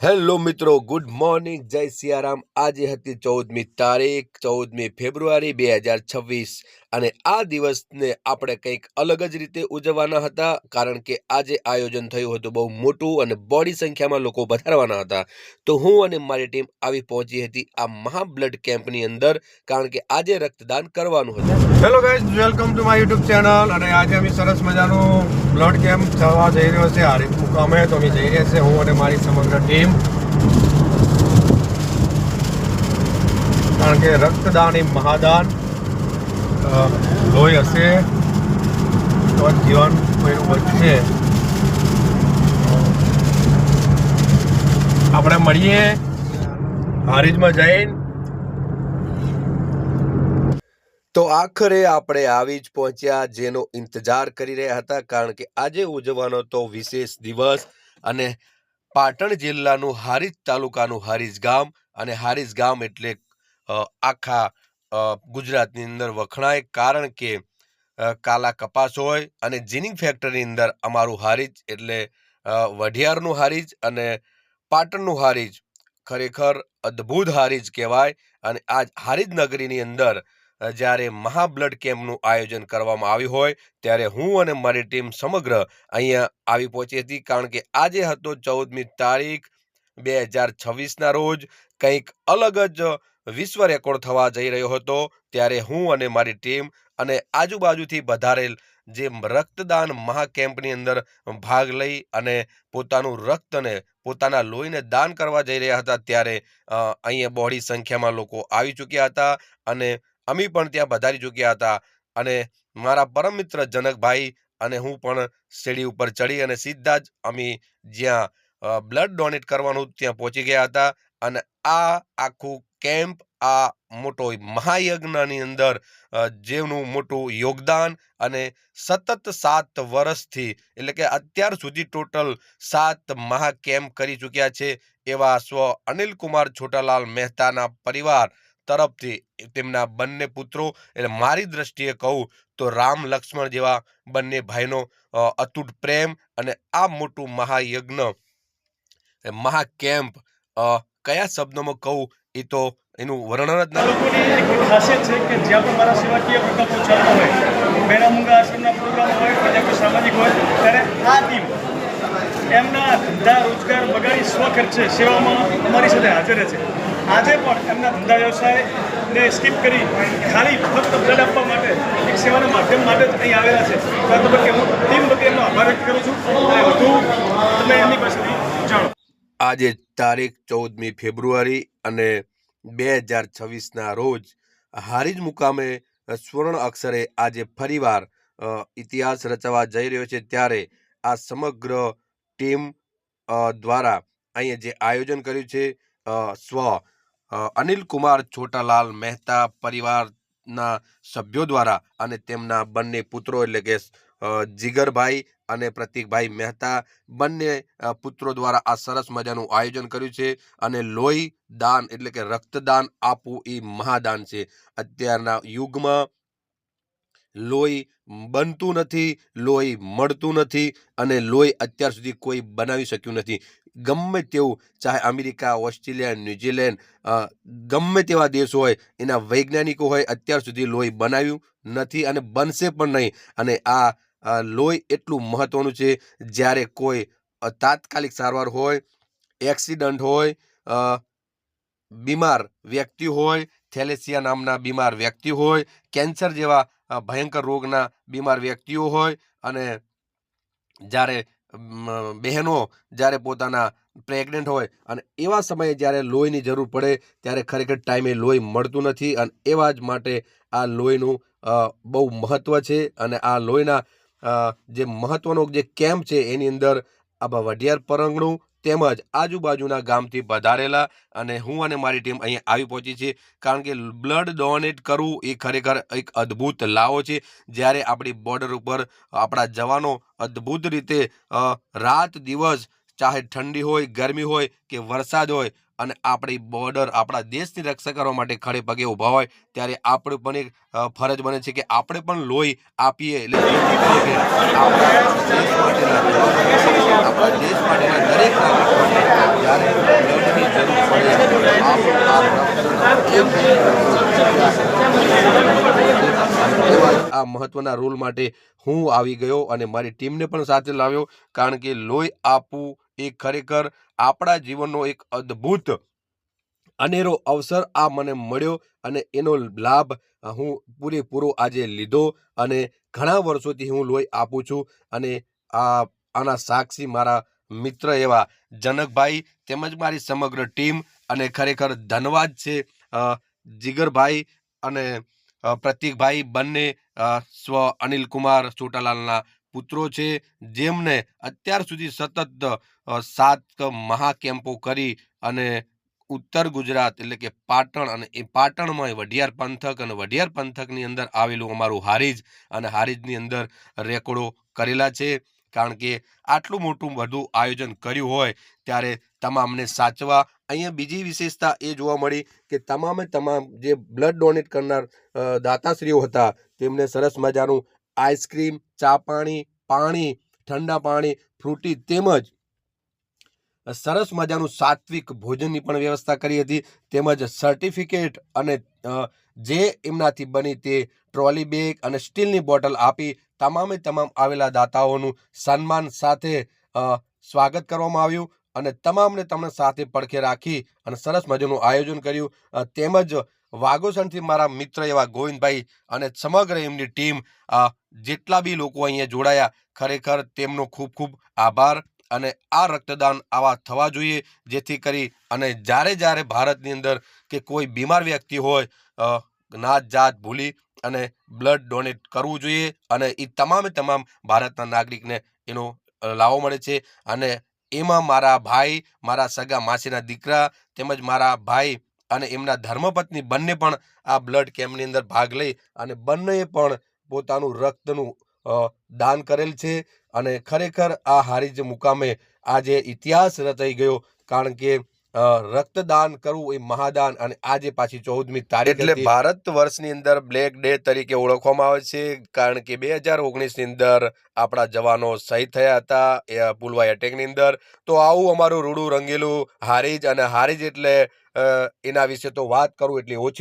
Hello મિત્રો, good morning, જય સિયારામ। આજે હતી 14મી તારીખ, 14મી ફેબ્રુઆરી 2026 અને આ દિવસને આપણે કંઈક અલગ જ રીતે ઉજવવાના હતા, કારણ કે આજે આયોજન થયું હતું બહુ મોટું અને બોડી સંખ્યામાં લોકો પધારવાના હતા। તો હું અને મારી ટીમ આવી પહોંચી હતી આ મહા બ્લડ કેમ્પની અંદર, કારણ કે આજે રક્તદાન કરવાનું હતું। Hello guys, welcome to my YouTube channel. અને આજે અમે સરસ મજાનું બ્લડ કેમ્પ થવા જઈ રહ્યો છે હારીજ મુકામે। તો અમે જઈ રહ્યા છે હું અને મારી સમગ્ર ટીમ, કારણ કે રક્તદાન એ મહાદાન, લોહી હશે તો જીવન કોઈનું બચશે। આપણે મળીએ હારીજમાં જઈને। તો આખરે આપણે આવી જ પહોંચ્યા, જેનો ઇંતજાર કરી રહ્યા હતા, કારણ કે આજે ઉજવવાનો તો વિશેષ દિવસ। અને પાટણ જિલ્લાનું હારીજ તાલુકાનું હારીજ ગામ, અને હારીજ ગામ એટલે આખા ગુજરાતની અંદર વખણાય, કારણ કે કાલા કપાસ હોય અને જીનિંગ ફેક્ટરીની અંદર અમારું હારીજ એટલે વઢિયારનું હારીજ અને પાટણનું હારીજ ખરેખર અદ્ભુત હારીજ કહેવાય। અને આજ હારીજ નગરીની અંદર જ્યારે મહા બ્લડ કેમ્પનું આયોજન કરવામાં આવ્યું હોય ત્યારે હું અને મારી ટીમ સમગ્ર અહીંયા આવી પહોંચી હતી, કારણ કે આજે હતો 14મી તારીખ 2026ના રોજ કંઈક અલગ જ વિશ્વ રેકોર્ડ થવા જઈ રહ્યો હતો। ત્યારે હું અને મારી ટીમ અને આજુબાજુથી વધારેલ જે રક્તદાન મહાકેમ્પની અંદર ભાગ લઈ અને પોતાનું રક્ત અને પોતાના લોહીને દાન કરવા જઈ રહ્યા હતા, ત્યારે અહીંયા બહોળી સંખ્યામાં લોકો આવી ચૂક્યા હતા અને અમે પણ ત્યાં પધારી ચૂક્યા હતા। અને મારા પરમ મિત્ર જનકભાઈ અને હું પણ સીડી ઉપર ચડી અને સીધા જ અમે જ્યાં બ્લડ ડોનેટ કરવાનું ત્યાં પહોંચી ગયા હતા। અને આ આખું કેમ્પ, આ મોટો મહાયજ્ઞની અંદર જેનું મોટું યોગદાન અને સતત 7 વર્ષથી એટલે કે અત્યાર સુધી ટોટલ 7 મહાકેમ્પ કરી ચૂક્યા છે એવા સ્વ અનિલ કુમાર છોટાલાલ મહેતાના પરિવાર તરફથી તેમના બંને પુત્રો, એટલે મારી દ્રષ્ટિએ કહું તો રામ લક્ષ્મણ જેવા બંને ભાઈનો અતૂટ પ્રેમ અને આ મોટું મહાયજ્ઞ મહાકેમ્પ કયા શબ્દોમાં કહું એ તો એનું વર્ણન જ લોકોની એક ખાસિયત છે કે જ્યાં પણ મારા સેવાકીય પ્રકલ્પો ચાલતા હોય, મેળા મૂંગા આશ્રમના પ્રોગ્રામ હોય કે જ્યાં કોઈ સામાજિક હોય, ત્યારે આ ટીમ એમના ધંધા રોજગાર બગાડી સ્વખર્ચે સેવામાં અમારી સાથે હાજર છે। આજે પણ એમના ધંધા વ્યવસાયને સ્કીપ કરી ખાલી ફક્ત બ્લડ આપવા માટે, એક સેવાના માધ્યમ માટે જ અહીં આવેલા છે। તો આ તબક્કે હું ટીમ વતી એમનો આભાર વ્યક્ત કરું છું અને વધુ તમે એમની પાસેથી જાણો। આજે તારીખ 14મી ફેબ્રુઆરી અને 2026ના રોજ હારીજ મુકામે સ્વર્ણ અક્ષરે આજે ફરીવાર ઇતિહાસ રચવા જઈ રહ્યો છે। ત્યારે આ સમગ્ર ટીમ દ્વારા અહીંયા જે આયોજન કર્યું છે સ્વ અનિલ કુમાર છોટાલાલ મહેતા પરિવારના સભ્યો દ્વારા અને તેમના બંને પુત્રો એટલે કે જીગરભાઈ અને પ્રતિકભાઈ મહેતા બંને પુત્રો દ્વારા આ સરસ મજાનું આયોજન કર્યું છે। અને લોહી દાન એટલે કે રક્તદાન આપવું એ મહાદાન છે। અત્યારના યુગમાં લોહી બનતું નથી, લોહી મળતું નથી અને લોહી અત્યાર સુધી કોઈ બનાવી શક્યું નથી। ગમે તેવું, ચાહે અમેરિકા, ઓસ્ટ્રેલિયા, ન્યૂઝીલેન્ડ, ગમે તેવા દેશ હોય, એના વૈજ્ઞાનિકો હોય, અત્યાર સુધી લોહી બનાવ્યું નથી અને બનશે પણ નહીં। અને આ લોહી એટલું મહત્વનું છે, જ્યારે કોઈ તાત્કાલિક સારવાર હોય, એક્સિડન્ટ હોય, બીમાર વ્યક્તિ હોય, થેલેસિયા નામના બીમાર વ્યક્તિ હોય, કેન્સર જેવા ભયંકર રોગના બીમાર વ્યક્તિઓ હોય, અને જ્યારે બહેનો જ્યારે પોતાના પ્રેગ્નન્ટ હોય અને એવા સમયે જ્યારે લોહીની જરૂર પડે ત્યારે ખરેખર ટાઈમે લોહી મળતું નથી। અને એવા જ માટે આ લોહીનું બહુ મહત્ત્વ છે। અને આ લોહીના જે મહત્ત્વનો જે કેમ્પ છે એની અંદર આ વઢિયાર પરંગણું તેમજ આજુબાજુના ગામથી પધારેલા અને હું અને મારી ટીમ અહીંયા આવી પહોંચી છે, કારણ કે બ્લડ ડોનેટ કરવું એ ખરેખર એક અદ્ભુત લાવો છે। જ્યારે આપણી બોર્ડર ઉપર આપણા જવાનો અદ્ભુત રીતે રાત દિવસ, ચાહે ઠંડી હોય, ગરમી હોય કે વરસાદ હોય, અને આપણી બોર્ડર, આપણા દેશની રક્ષા કરવા માટે ખડે પગે ઊભા હોય, ત્યારે આપણે પણ એક ફરજ બને છે કે આપણે પણ લોહી આપીએ। એટલે આપણા દેશ માટેના દરેક નાગરિક માટે જ્યારે મહત્વના રોલ માટે હું આવી ગયો અને મારી ટીમને પણ સાથે લાવ્યો, કારણ કે લોહી આપવું એ ખરેખર આપણા જીવનનો એક અદ્ભુત અનેરો અવસર આ મને મળ્યો અને એનો લાભ હું પૂરેપૂરો આજે લીધો અને ઘણા વર્ષોથી હું લોહી આપું છું. અને આના સાક્ષી મારા મિત્ર એવા જનકભાઈ તેમજ મારી સમગ્ર ટીમ, અને ખરેખર ધન્યવાદ છે જીગરભાઈ અને પ્રતીકભાઈ, બંને સ્વ અનિલકુમાર ચોટાલાલના પુત્રો છે, જેમને અત્યાર સુધી સતત 7 મહાકેમ્પો કરી અને ઉત્તર ગુજરાત એટલે કે પાટણ, અને એ પાટણમાં વઢિયાર પંથક અને વઢિયાર પંથકની અંદર આવેલું અમારું હારીજ, અને હારીજની અંદર રેકોર્ડો કરેલા છે. કારણ કે આટલું મોટું બધું આયોજન કર્યું હોય ત્યારે તમામને સાચવા. અહીંયા બીજી વિશેષતા એ જોવા મળી કે તમામ જે બ્લડ ડોનેટ કરનાર દાતાશ્રીઓ હતા તેમને સરસ મજાનું આઈસ્ક્રીમ, ચા પાણી, ઠંડા પાણી, ફ્રૂટી તેમજ સરસ મજાનું સાત્વિક ભોજનની પણ વ્યવસ્થા કરી હતી, તેમજ સર્ટિફિકેટ અને જે એમનાથી બની તે ટ્રોલી બેગ અને સ્ટીલની બોટલ આપી તમામ આવેલા દાતાઓનું સન્માન સાથે સ્વાગત કરવામાં આવ્યું અને તમને સાથે પડખે રાખી અને સરસ મજાનું આયોજન કર્યું. તેમજ વાઘોસણથી મારા મિત્ર એવા ગોવિંદભાઈ અને સમગ્ર એમની ટીમ, જેટલા બી લોકો અહીંયા જોડાયા, ખરેખર તેમનો ખૂબ ખૂબ આભાર. અને આ રક્તદાન આવા થવા જોઈએ, જેથી કરી અને જ્યારે ભારતની અંદર કે કોઈ બીમાર વ્યક્તિ હોય, નાત જાત ભૂલી અને બ્લડ ડોનેટ કરવું જોઈએ અને એ તમામ ભારતના નાગરિકને એનો લાવો મળે છે. અને એમાં મારા ભાઈ, મારા સગા માસીના દીકરા તેમજ મારા ભાઈ અને એમના ધર્મપત્ની બંને પણ આ બ્લડ કેમ્પની અંદર ભાગ લઈ અને બંનેએ પણ પોતાનું રક્તનું દાન કરેલ છે. અને ખરેખર આ હારીજ મુકામે આજે ઇતિહાસ રચાઈ ગયો, કારણ કે રક્તદાન કરવું એ મહાદાન. અને આજે પાછી 14મી તારીખ એટલે ભારત વર્ષની અંદર બ્લેક ડે તરીકે ઓળખવામાં આવે છે, કારણ કે 2019ની અંદર આપણા જવાનો શહીદ થયા હતા પુલવામા એટેકની અંદર. તો આવું અમારું રૂડું રંગેલું હારીજ, અને હારીજ એટલે એના વિશે તો વાત કરું એટલી ઓછી.